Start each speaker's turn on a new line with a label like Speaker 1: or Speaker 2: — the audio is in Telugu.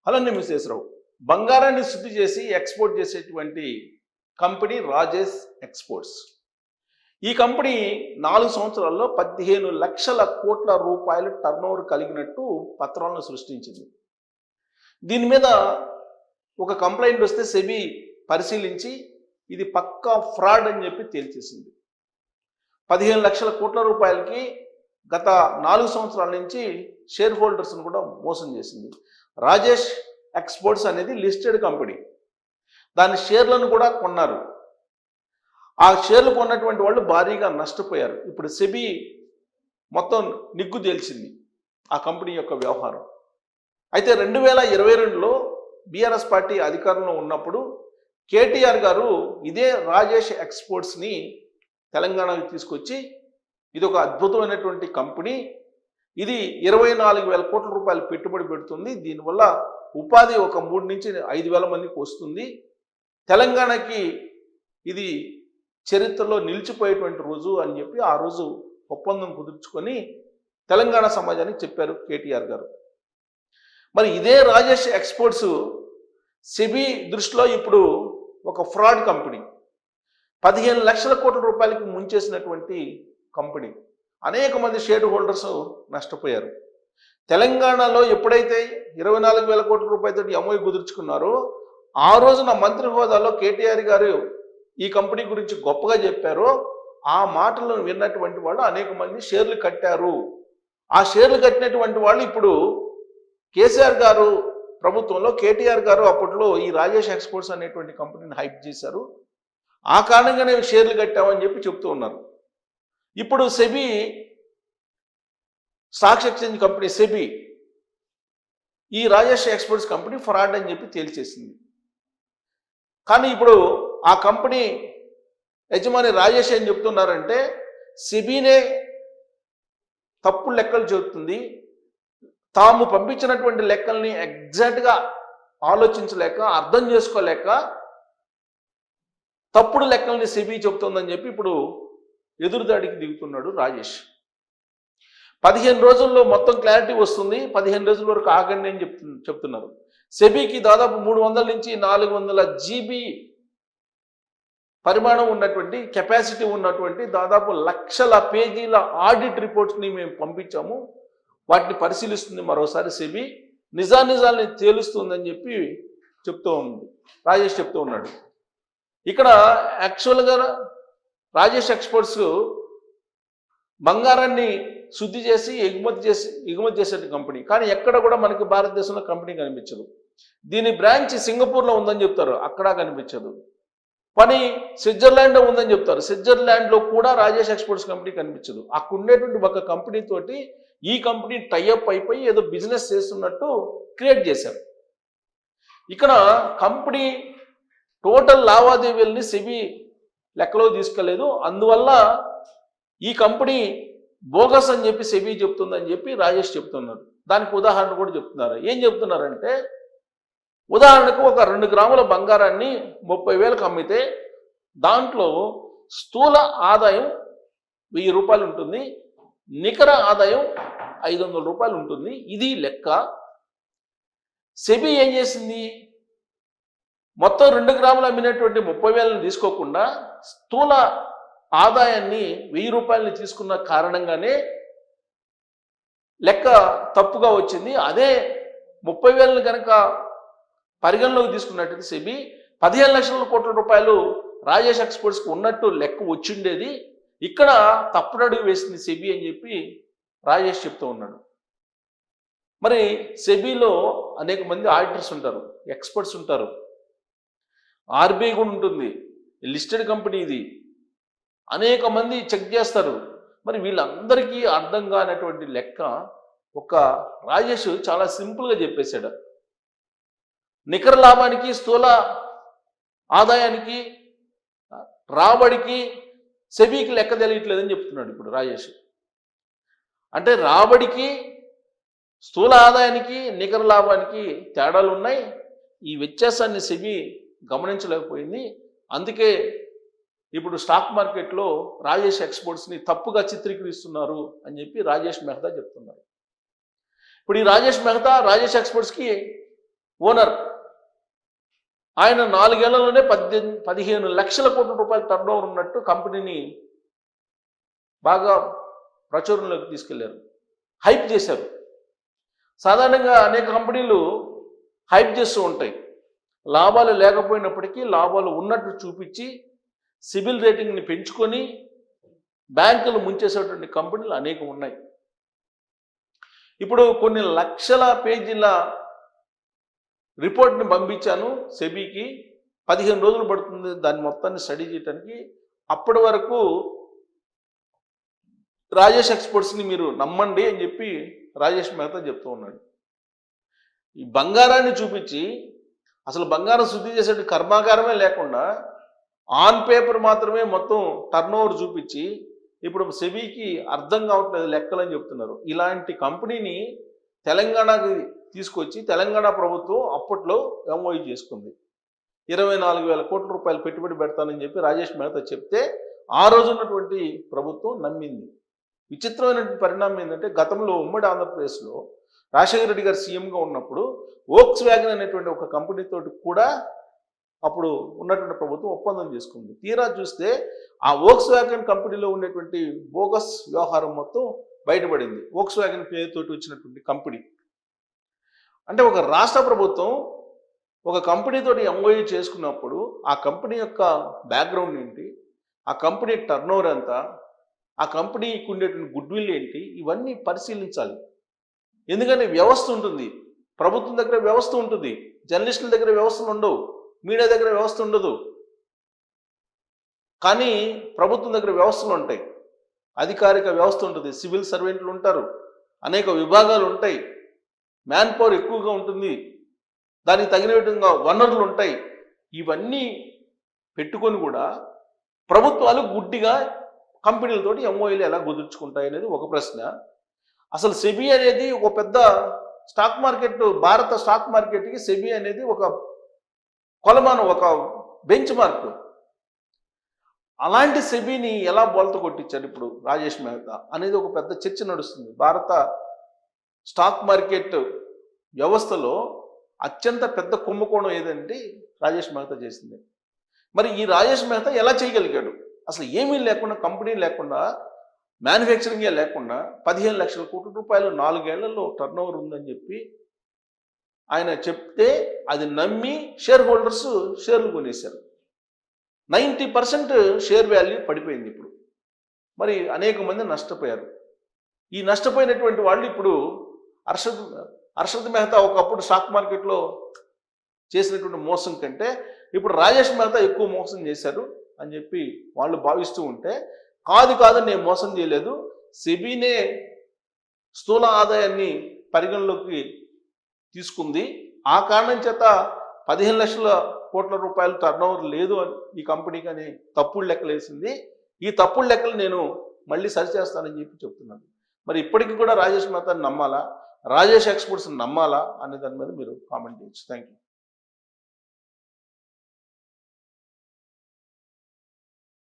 Speaker 1: హలో మిశ్రేశ్వరరావు. బంగారాన్ని శుద్ధి చేసి ఎక్స్పోర్ట్ చేసేటువంటి కంపెనీ రాజేష్ ఎక్స్పోర్ట్స్. ఈ కంపెనీ 4 సంవత్సరాల్లో 15 లక్షల కోట్ల రూపాయలు టర్నోవర్ కలిగినట్టు పత్రాలను సృష్టించింది. దీని మీద ఒక కంప్లైంట్ వస్తే సెబీ పరిశీలించి ఇది పక్కా ఫ్రాడ్ అని చెప్పి తేల్చేసింది. 15 లక్షల కోట్ల రూపాయలకి గత 4 సంవత్సరాల నుంచి షేర్ హోల్డర్స్ను కూడా మోసం చేసింది. రాజేష్ ఎక్స్పోర్ట్స్ అనేది లిస్టెడ్ కంపెనీ. దాని షేర్లను కూడా కొన్నారు. ఆ షేర్లు కొన్నటువంటి వాళ్ళు భారీగా నష్టపోయారు. ఇప్పుడు సెబీ మొత్తం నిగ్గు తేల్చింది ఆ కంపెనీ యొక్క వ్యవహారం. అయితే 2022లో బీఆర్ఎస్ పార్టీ అధికారంలో ఉన్నప్పుడు కేటీఆర్ గారు ఇదే రాజేష్ ఎక్స్పోర్ట్స్ని తెలంగాణకు తీసుకొచ్చి ఇది ఒక అద్భుతమైనటువంటి కంపెనీ, ఇది 24,000 కోట్ల రూపాయలు పెట్టుబడి పెడుతుంది, దీనివల్ల ఉపాధి ఒక 3 నుంచి 5,000 మందికి వస్తుంది, తెలంగాణకి ఇది చరిత్రలో నిలిచిపోయేటువంటి రోజు అని చెప్పి ఆ రోజు ఒప్పందం కుదుర్చుకొని తెలంగాణ సమాజానికి చెప్పారు కేటీఆర్ గారు. మరి ఇదే రాజేష్ ఎక్స్పోర్ట్స్ సెబీ దృష్టిలో ఇప్పుడు ఒక ఫ్రాడ్ కంపెనీ, 15 లక్షల కోట్ల రూపాయలకి ముంచేసినటువంటి కంపెనీ. అనేక మంది షేర్ హోల్డర్స్ నష్టపోయారు. తెలంగాణలో ఎప్పుడైతే 24,000 కోట్ల రూపాయలతో ఎంఓయూ కుదుర్చుకున్నారో ఆ రోజున మంత్రి హోదాలో కేటీఆర్ గారు ఈ కంపెనీ గురించి గొప్పగా చెప్పారో ఆ మాటలను విన్నటువంటి వాళ్ళు అనేక మంది షేర్లు కట్టారు. ఆ షేర్లు కట్టినటువంటి వాళ్ళు ఇప్పుడు కేసీఆర్ గారు ప్రభుత్వంలో కేటీఆర్ గారు అప్పట్లో ఈ రాజేష్ ఎక్స్పోర్ట్స్ అనేటువంటి కంపెనీని హైప్ చేశారు. ఆ కారణంగానే షేర్లు కట్టామని చెప్పి చెప్తూ ఉన్నారు. ఇప్పుడు SEBI stock exchange company SEBI ఈ రాజేష్ ఎక్స్పోర్ట్స్ కంపెనీ ఫ్రాడ్ అని చెప్పి తేల్చేసింది. కానీ ఇప్పుడు ఆ కంపెనీ యజమాని రాజేష్ ఏం చెప్తున్నారంటే సెబీనే తప్పుడు లెక్కలు చెబుతుంది, తాము పంపించినటువంటి లెక్కల్ని ఎగ్జాక్ట్గా ఆలోచించలేక అర్థం చేసుకోలేక తప్పుడు లెక్కల్ని సెబీ చెబుతుందని చెప్పి ఇప్పుడు ఎదురుదాడికి దిగుతున్నాడు రాజేష్. 15 రోజుల్లో మొత్తం క్లారిటీ వస్తుంది, 15 రోజుల వరకు ఆగండి అని చెప్తున్నారు. సెబీకి దాదాపు 300 నుంచి 400 GB పరిమాణం ఉన్నటువంటి కెపాసిటీ ఉన్నటువంటి దాదాపు లక్షల పేజీల ఆడిట్ రిపోర్ట్స్ని మేము పంపించాము, వాటిని పరిశీలిస్తుంది మరోసారి సెబీ, నిజానిజాల్ని తేలుస్తుందని చెప్పి రాజేష్ చెప్తూ ఉన్నాడు. ఇక్కడ యాక్చువల్గా రాజేష్ ఎక్స్పోర్ట్స్ బంగారాన్ని శుద్ధి చేసి ఎగుమతి చేసే కంపెనీ, కానీ ఎక్కడ కూడా మనకి భారతదేశంలో కంపెనీ కనిపించదు. దీని బ్రాంచ్ సింగపూర్లో ఉందని చెప్తారు, అక్కడ కనిపించదు. పని స్విట్జర్లాండ్లో ఉందని చెప్తారు, స్విట్జర్లాండ్లో కూడా రాజేష్ ఎక్స్పోర్ట్స్ కంపెనీ కనిపించదు. అక్కడ ఉండేటువంటి ఒక కంపెనీ తోటి ఈ కంపెనీ టైఅప్ అయిపోయి ఏదో బిజినెస్ చేస్తున్నట్టు క్రియేట్ చేశారు. ఇక్కడ కంపెనీ టోటల్ లావాదేవీలని సెబీ లెక్కలో తీసుకెళ్లేదు, అందువల్ల ఈ కంపెనీ బోగస్ అని చెప్పి సెబీ చెప్తుందని చెప్పి రాజేష్ చెప్తున్నారు. దానికి ఉదాహరణ కూడా చెప్తున్నారు. ఏం చెప్తున్నారంటే ఉదాహరణకు ఒక 2 గ్రాముల బంగారాన్ని 30,000కి అమ్మితే దాంట్లో స్థూల ఆదాయం 1000 రూపాయలు ఉంటుంది, నికర ఆదాయం 500 రూపాయలు ఉంటుంది. ఇది లెక్క. సెబీ ఏం చేసింది, మొత్తం 2 గ్రాములు అమ్మినటువంటి 30,000ని తీసుకోకుండా స్థూల ఆదాయాన్ని 1000 రూపాయలని తీసుకున్న కారణంగానే లెక్క తప్పుగా వచ్చింది. అదే 30,000ని కనుక పరిగణలోకి తీసుకున్నట్టు సెబీ 15 లక్షల కోట్ల రూపాయలు రాజేష్ ఎక్స్పోర్ట్స్కి ఉన్నట్టు లెక్క వచ్చిండేది. ఇక్కడ తప్పుడడుగు వేసింది సెబీ అని చెప్పి రాజేష్ చెప్తూ ఉన్నాడు. మరి సెబీలో అనేక మంది ఆడిటర్స్ ఉంటారు, ఎక్స్పర్ట్స్ ఉంటారు, ఆర్బీఐ కూడా ఉంటుంది, లిస్టెడ్ కంపెనీ ఇది, అనేక మంది చెక్ చేస్తారు. మరి వీళ్ళందరికీ అర్థం కానటువంటి లెక్క ఒక రాజేష్ చాలా సింపుల్గా చెప్పేశాడు. నికర లాభానికి, స్థూల ఆదాయానికి, రాబడికి సెబీకి లెక్క తెలియట్లేదని చెప్తున్నాడు ఇప్పుడు రాజేష్. అంటే రాబడికి, స్థూల ఆదాయానికి, నికర లాభానికి తేడాలు ఉన్నాయి. ఈ వ్యత్యాసాన్ని సెబీ గమనించలేకపోయింది. అందుకే ఇప్పుడు స్టాక్ మార్కెట్లో రాజేష్ ఎక్స్పోర్ట్స్ని తప్పుగా చిత్రీకరిస్తున్నారు అని చెప్పి రాజేష్ మెహతా చెప్తున్నారు. ఇప్పుడు ఈ రాజేష్ మెహతా రాజేష్ ఎక్స్పోర్ట్స్కి ఓనర్. ఆయన 4 ఏళ్లలోనే 15 లక్షల కోట్ల రూపాయల టర్నోవర్ ఉన్నట్టు కంపెనీని బాగా ప్రచురణలోకి తీసుకెళ్లారు, హైప్ చేశారు. సాధారణంగా అనేక కంపెనీలు హైప్ చేస్తూ ఉంటాయి. లాభాలు లేకపోయినప్పటికీ లాభాలు ఉన్నట్టు చూపించి సిబిల్ రేటింగ్ని పెంచుకొని బ్యాంకులు ముంచేసేటువంటి కంపెనీలు అనేకం ఉన్నాయి. ఇప్పుడు కొన్ని లక్షల పేజీల రిపోర్ట్ని పంపించాను సెబీకి. 15 రోజులు పడుతుంది దాన్ని మొత్తాన్ని స్టడీ చేయడానికి. అప్పటి వరకు రాజేష్ ఎక్స్పోర్ట్స్ని మీరు నమ్మండి అని చెప్పి రాజేష్ మెహతా చెప్తూ ఉన్నాడు. ఈ బంగారాన్ని చూపించి అసలు బంగారం శుద్ధి చేసే కర్మాగారమే లేకుండా ఆన్ పేపర్ మాత్రమే మొత్తం టర్నోవర్ చూపించి ఇప్పుడు సెబీకి అర్థం కావట్లేదు లెక్కలని చెప్తున్నారు. ఇలాంటి కంపెనీని తెలంగాణకి తీసుకొచ్చి తెలంగాణ ప్రభుత్వం అప్పట్లో ఎంఓయూ చేసుకుంది. 24,000 కోట్ల రూపాయలు పెట్టుబడి పెడతానని చెప్పి రాజేష్ మెహతా చెప్తే ఆ రోజు ఉన్నటువంటి ప్రభుత్వం నమ్మింది. విచిత్రమైనటువంటి పరిణామం ఏంటంటే గతంలో ఉమ్మడి ఆంధ్రప్రదేశ్లో రాజశేఖర రెడ్డి గారు సీఎంగా ఉన్నప్పుడు వోక్స్ వ్యాగన్ అనేటువంటి ఒక కంపెనీతో కూడా అప్పుడు ఉన్నటువంటి ప్రభుత్వం ఒప్పందం చేసుకుంది. తీరా చూస్తే ఆ వోక్స్ వ్యాగన్ కంపెనీలో ఉండేటువంటి బోగస్ వ్యవహారం మొత్తం బయటపడింది. వోక్స్ వ్యాగన్ పేరుతోటి వచ్చినటువంటి కంపెనీ అంటే ఒక రాష్ట్ర ప్రభుత్వం ఒక కంపెనీతోటి ఎంఓయూ చేసుకున్నప్పుడు ఆ కంపెనీ యొక్క బ్యాక్గ్రౌండ్ ఏంటి, ఆ కంపెనీ టర్నోవర్ ఎంత, ఆ కంపెనీకి ఉండేటువంటి గుడ్ విల్ ఏంటి, ఇవన్నీ పరిశీలించాలి. ఎందుకంటే వ్యవస్థ ఉంటుంది, ప్రభుత్వం దగ్గర వ్యవస్థ ఉంటుంది, జర్నలిస్టుల దగ్గర వ్యవస్థలు ఉండవు, మీడియా దగ్గర వ్యవస్థ ఉండదు. కానీ ప్రభుత్వం దగ్గర వ్యవస్థలు ఉంటాయి, అధికారిక వ్యవస్థ ఉంటుంది, సివిల్ సర్వెంట్లు ఉంటారు, అనేక విభాగాలు ఉంటాయి, మ్యాన్ పవర్ ఎక్కువగా ఉంటుంది, దానికి తగిన విధంగా వనరులు ఉంటాయి. ఇవన్నీ పెట్టుకొని కూడా ప్రభుత్వాలు గుడ్డిగా కంపెనీలతోటి ఎంఓఏలు ఎలా కుదుర్చుకుంటాయి అనేది ఒక ప్రశ్న. అసలు సెబీ అనేది ఒక పెద్ద స్టాక్ మార్కెట్, భారత స్టాక్ మార్కెట్కి సెబీ అనేది ఒక కొలమానం, ఒక బెంచ్ మార్క్. అలాంటి సెబీని ఎలా బోల్త కొట్టించాడు ఇప్పుడు రాజేష్ మెహతా అనేది ఒక పెద్ద చర్చ నడుస్తుంది. భారత స్టాక్ మార్కెట్ వ్యవస్థలో అత్యంత పెద్ద కుంభకోణం ఏదంటే రాజేష్ మెహతా చేసింది. మరి ఈ రాజేష్ మెహతా ఎలా చేయగలిగాడు? అసలు ఏమీ లేకుండా, కంపెనీ లేకుండా, మ్యానుఫ్యాక్చరింగే లేకుండా 15 లక్షల కోట్ల రూపాయలు 4 ఏళ్లలో టర్నోవర్ ఉందని చెప్పి ఆయన చెప్తే అది నమ్మి షేర్ హోల్డర్స్ షేర్లు కొనేశారు. 90% షేర్ వాల్యూ పడిపోయింది ఇప్పుడు. మరి అనేక మంది నష్టపోయారు. ఈ నష్టపోయినటువంటి వాళ్ళు ఇప్పుడు హర్షద్ మెహతా ఒకప్పుడు స్టాక్ మార్కెట్లో చేసినటువంటి మోసం కంటే ఇప్పుడు రాజేష్ మెహతా ఎక్కువ మోసం చేశారు అని చెప్పి వాళ్ళు భావిస్తూ ఉంటే, కాదు నేను మోసం చేయలేదు, సెబీనే స్థూల ఆదాయాన్ని పరిగణలోకి తీసుకుంది, ఆ కారణం చేత 15 లక్షల కోట్ల రూపాయలు టర్నోవర్ లేదు అని ఈ కంపెనీకి అని తప్పుడు లెక్కలు వేసింది. ఈ తప్పుడు లెక్కలు నేను మళ్ళీ సరిచేస్తానని చెప్పి చెప్తున్నాను. మరి ఇప్పటికీ కూడా రాజేష్ మెహతాని నమ్మాలా, రాజేష్ ఎక్స్పోర్ట్స్ నమ్మాలా అనే దాని మీద మీరు కామెంట్ చేయొచ్చు. Thank you.